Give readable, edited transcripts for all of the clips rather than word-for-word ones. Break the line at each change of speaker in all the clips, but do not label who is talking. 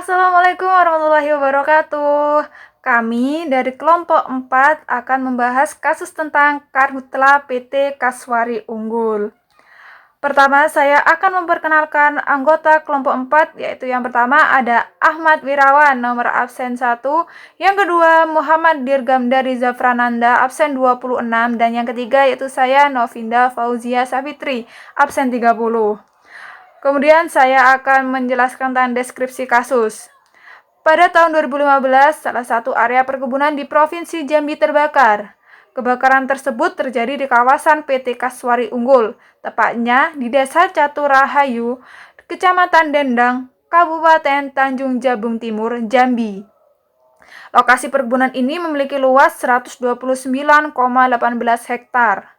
Assalamualaikum warahmatullahi wabarakatuh. Kami dari kelompok 4 akan membahas kasus tentang Karhutla PT Kaswari Unggul. Pertama, saya akan memperkenalkan anggota kelompok 4, yaitu yang pertama ada Ahmad Wirawan, nomor absen 1, yang kedua Muhammad Dirgam dari Zafrananda, absen 26, dan yang ketiga yaitu saya Novinda Fauzia Safitri, absen 30. Kemudian saya akan menjelaskan tentang deskripsi kasus. Pada tahun 2015, salah satu area perkebunan di Provinsi Jambi terbakar. Kebakaran tersebut terjadi di kawasan PT Kaswari Unggul, tepatnya di Desa Caturahayu, Kecamatan Dendang, Kabupaten Tanjung Jabung Timur, Jambi. Lokasi perkebunan ini memiliki luas 129,18 hektar.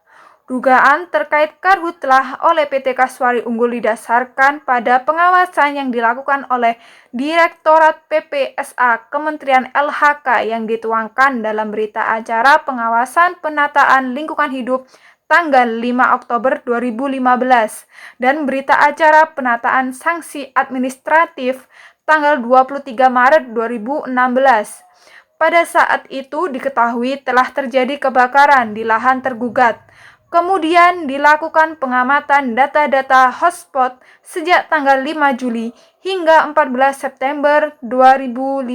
Dugaan terkait karhutlah oleh PT Kaswari Unggul didasarkan pada pengawasan yang dilakukan oleh Direktorat PPSA Kementerian LHK yang dituangkan dalam berita acara pengawasan penataan lingkungan hidup tanggal 5 Oktober 2015 dan berita acara penataan sanksi administratif tanggal 23 Maret 2016. Pada saat itu diketahui telah terjadi kebakaran di lahan tergugat. Kemudian dilakukan pengamatan data-data hotspot sejak tanggal 5 Juli hingga 14 September 2015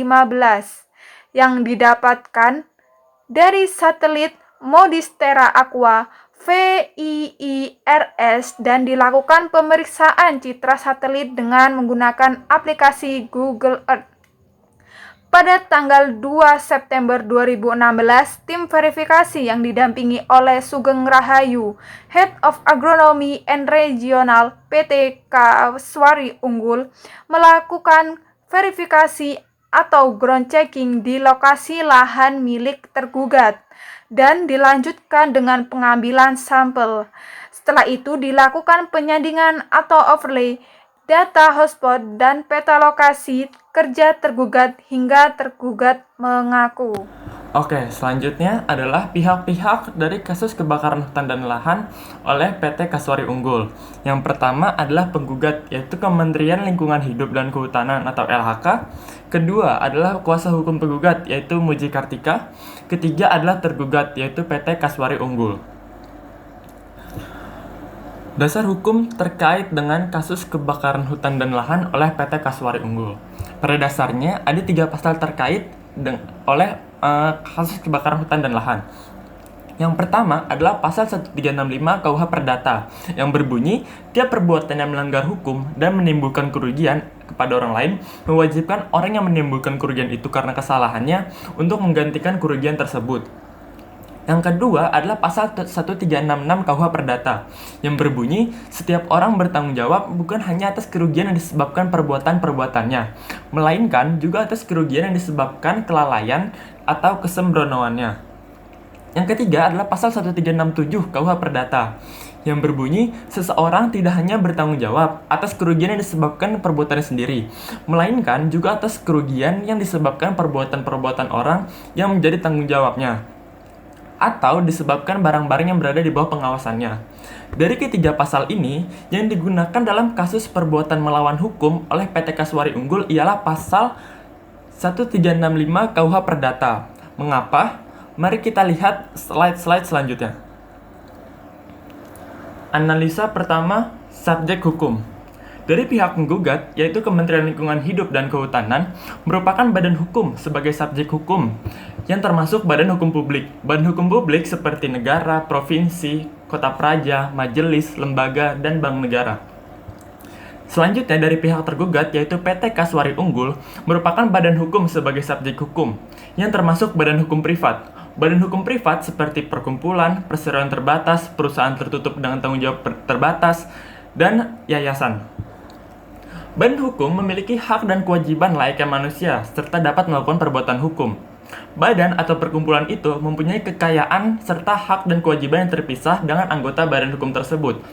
yang didapatkan dari satelit Modis-Terra Aqua VIIRS dan dilakukan pemeriksaan citra satelit dengan menggunakan aplikasi Google Earth. Pada tanggal 2 September 2016, tim verifikasi yang didampingi oleh Sugeng Rahayu, Head of Agronomy and Regional PT Kaswari Unggul, melakukan verifikasi atau ground checking di lokasi lahan milik tergugat dan dilanjutkan dengan pengambilan sampel. Setelah itu dilakukan penyandingan atau overlay data hotspot dan peta lokasi kerja tergugat hingga tergugat mengaku.
Oke, selanjutnya adalah pihak-pihak dari kasus kebakaran hutan dan lahan oleh PT Kaswari Unggul. Yang pertama adalah penggugat, yaitu Kementerian Lingkungan Hidup dan Kehutanan atau LHK. Kedua adalah kuasa hukum penggugat, yaitu Muji Kartika. Ketiga adalah tergugat, yaitu PT Kaswari Unggul. Dasar hukum terkait dengan kasus kebakaran hutan dan lahan oleh PT Kaswari Unggul. Pada dasarnya ada 3 pasal terkait oleh kasus kebakaran hutan dan lahan. Yang pertama adalah pasal 1365 KUH Perdata yang berbunyi tiap perbuatan yang melanggar hukum dan menimbulkan kerugian kepada orang lain mewajibkan orang yang menimbulkan kerugian itu karena kesalahannya untuk menggantikan kerugian tersebut. Yang kedua adalah pasal 1366 KUH Perdata yang berbunyi setiap orang bertanggung jawab bukan hanya atas kerugian yang disebabkan perbuatan-perbuatannya, melainkan juga atas kerugian yang disebabkan kelalaian atau kesembronoannya. Yang ketiga adalah pasal 1367 KUH Perdata yang berbunyi seseorang tidak hanya bertanggung jawab atas kerugian yang disebabkan perbuatannya sendiri, melainkan juga atas kerugian yang disebabkan perbuatan-perbuatan orang yang menjadi tanggung jawabnya atau disebabkan barang-barang yang berada di bawah pengawasannya. Dari ketiga pasal ini, yang digunakan dalam kasus perbuatan melawan hukum oleh PT Kaswari Unggul ialah pasal 1365 KUH Perdata. Mengapa? Mari kita lihat slide-slide selanjutnya. Analisa pertama, subjek hukum. Dari pihak penggugat, yaitu Kementerian Lingkungan Hidup dan Kehutanan, merupakan badan hukum sebagai subjek hukum, yang termasuk badan hukum publik. Badan hukum publik seperti negara, provinsi, kota praja, majelis, lembaga, dan bank negara. Selanjutnya dari pihak tergugat, yaitu PT Kaswari Unggul, merupakan badan hukum sebagai subjek hukum, yang termasuk badan hukum privat. Badan hukum privat seperti perkumpulan, perseroan terbatas, perusahaan tertutup dengan tanggung jawab terbatas, dan yayasan. Badan hukum memiliki hak dan kewajiban layaknya manusia, serta dapat melakukan perbuatan hukum. Badan atau perkumpulan itu mempunyai kekayaan serta hak dan kewajiban yang terpisah dengan anggota badan hukum tersebut.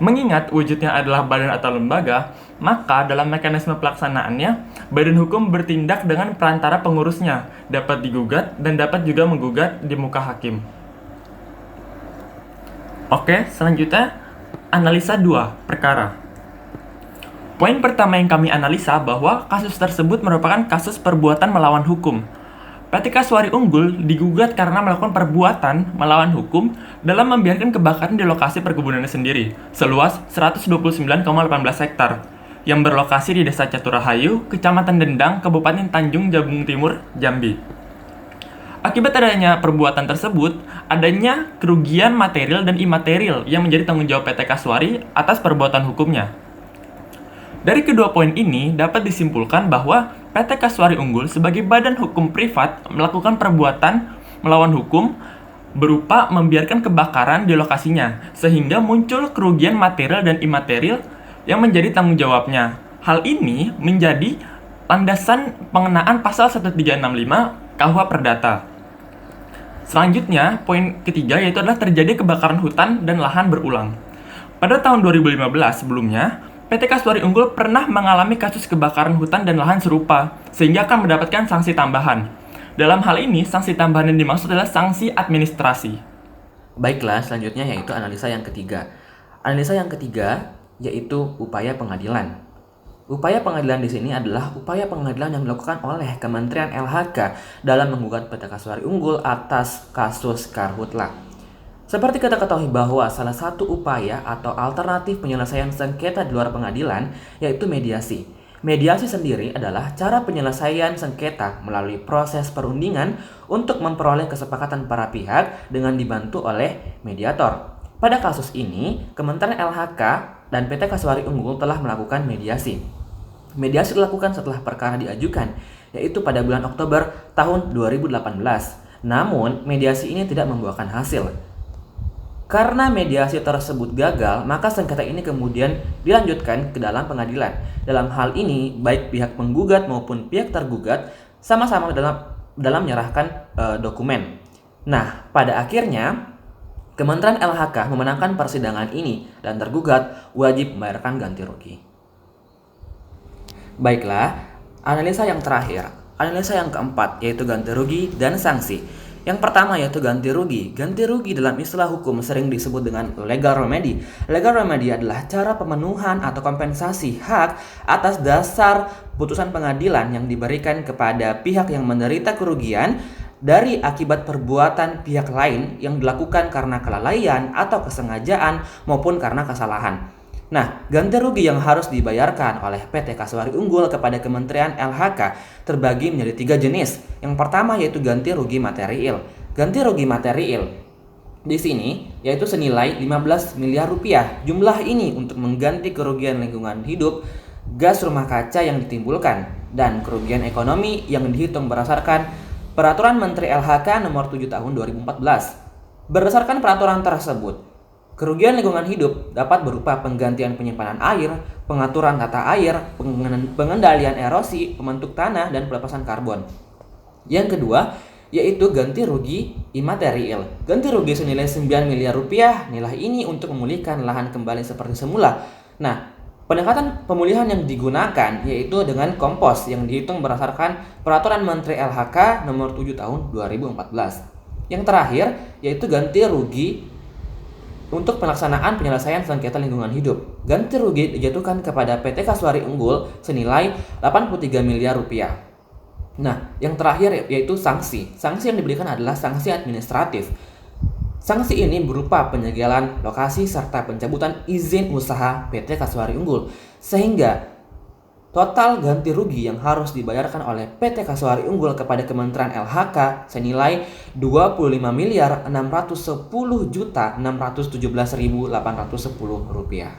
Mengingat wujudnya adalah badan atau lembaga, maka dalam mekanisme pelaksanaannya, badan hukum bertindak dengan perantara pengurusnya, dapat digugat dan dapat juga menggugat di muka hakim. Oke, selanjutnya analisa 2 perkara. Poin pertama yang kami analisa bahwa kasus tersebut merupakan kasus perbuatan melawan hukum. PT Kaswari Unggul digugat karena melakukan perbuatan melawan hukum dalam membiarkan kebakaran di lokasi perkebunannya sendiri, seluas 129,18 hektar, yang berlokasi di Desa Caturahayu, Kecamatan Dendang, Kabupaten Tanjung Jabung Timur, Jambi. Akibat adanya perbuatan tersebut, adanya kerugian material dan imaterial yang menjadi tanggung jawab PT Kaswari atas perbuatan hukumnya. Dari kedua poin ini dapat disimpulkan bahwa PT Kaswari Unggul sebagai badan hukum privat melakukan perbuatan melawan hukum berupa membiarkan kebakaran di lokasinya, sehingga muncul kerugian material dan imaterial yang menjadi tanggung jawabnya. Hal ini menjadi landasan pengenaan pasal 1365 KUH Perdata. Selanjutnya, poin ketiga yaitu adalah terjadi kebakaran hutan dan lahan berulang. Pada tahun 2015 sebelumnya, PT Kaswari Unggul pernah mengalami kasus kebakaran hutan dan lahan serupa, sehingga akan mendapatkan sanksi tambahan. Dalam hal ini, sanksi tambahan yang dimaksud adalah sanksi administrasi.
Baiklah, selanjutnya yaitu analisa yang ketiga. Analisa yang ketiga yaitu upaya pengadilan. Upaya pengadilan di sini adalah upaya pengadilan yang dilakukan oleh Kementerian LHK dalam menggugat PT Kaswari Unggul atas kasus Karhutla. Seperti kita ketahui bahwa salah satu upaya atau alternatif penyelesaian sengketa di luar pengadilan yaitu mediasi. Mediasi sendiri adalah cara penyelesaian sengketa melalui proses perundingan untuk memperoleh kesepakatan para pihak dengan dibantu oleh mediator. Pada kasus ini, Kementerian LHK dan PT Kaswari Unggul telah melakukan mediasi. Mediasi dilakukan setelah perkara diajukan, yaitu pada bulan Oktober tahun 2018. Namun, mediasi ini tidak membuahkan hasil. Karena mediasi tersebut gagal, maka sengketa ini kemudian dilanjutkan ke dalam pengadilan. Dalam hal ini, baik pihak penggugat maupun pihak tergugat sama-sama dalam menyerahkan dokumen. Nah, pada akhirnya Kementerian LHK memenangkan persidangan ini dan tergugat wajib membayarkan ganti rugi. Baiklah, analisa yang terakhir, analisa yang keempat yaitu ganti rugi dan sanksi. Yang pertama yaitu ganti rugi. Ganti rugi dalam istilah hukum sering disebut dengan legal remedy. Legal remedy adalah cara pemenuhan atau kompensasi hak atas dasar putusan pengadilan yang diberikan kepada pihak yang menderita kerugian dari akibat perbuatan pihak lain yang dilakukan karena kelalaian atau kesengajaan maupun karena kesalahan. Nah, ganti rugi yang harus dibayarkan oleh PT Kaswari Unggul kepada Kementerian LHK terbagi menjadi 3 jenis. Yang pertama yaitu ganti rugi material. Ganti rugi material di sini yaitu senilai 15 miliar rupiah. Jumlah ini untuk mengganti kerugian lingkungan hidup, gas rumah kaca yang ditimbulkan, dan kerugian ekonomi yang dihitung berdasarkan Peraturan Menteri LHK Nomor 7 Tahun 2014. Berdasarkan peraturan tersebut, kerugian lingkungan hidup dapat berupa penggantian penyimpanan air, pengaturan tata air, pengendalian erosi, pembentuk tanah, dan pelepasan karbon. Yang kedua, yaitu ganti rugi imaterial. Ganti rugi senilai 9 miliar rupiah. Nilai ini untuk memulihkan lahan kembali seperti semula. Nah, pendekatan pemulihan yang digunakan yaitu dengan kompos yang dihitung berdasarkan Peraturan Menteri LHK Nomor 7 Tahun 2014. Yang terakhir, yaitu ganti rugi untuk pelaksanaan penyelesaian sengketa lingkungan hidup. Ganti rugi dijatuhkan kepada PT Kaswari Unggul senilai 83 miliar rupiah. Nah, yang terakhir yaitu sanksi. Sanksi yang diberikan adalah sanksi administratif. Sanksi ini berupa penyegelan lokasi serta pencabutan izin usaha PT Kaswari Unggul. Sehingga total ganti rugi yang harus dibayarkan oleh PT Kaswari Unggul kepada Kementerian LHK senilai 25.610.617.810 rupiah.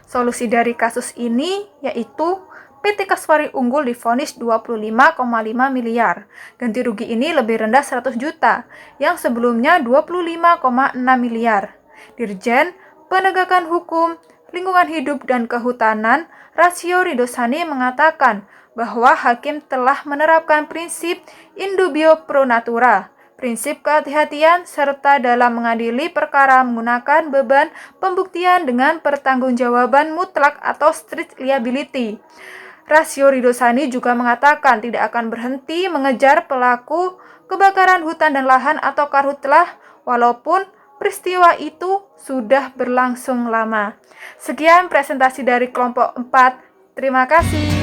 Solusi dari kasus ini yaitu PT Kaswari Unggul divonis 25,5 miliar. Ganti rugi ini lebih rendah 100 juta, yang sebelumnya 25,6 miliar. Dirjen Penegakan Hukum, Lingkungan Hidup dan Kehutanan Rasio Ridosani mengatakan bahwa hakim telah menerapkan prinsip in dubio pro natura, prinsip kehati-hatian, serta dalam mengadili perkara menggunakan beban pembuktian dengan pertanggungjawaban mutlak atau strict liability. Rasio Ridosani juga mengatakan tidak akan berhenti mengejar pelaku kebakaran hutan dan lahan atau karhutlah walaupun peristiwa itu sudah berlangsung lama. Sekian presentasi dari kelompok 4. Terima kasih.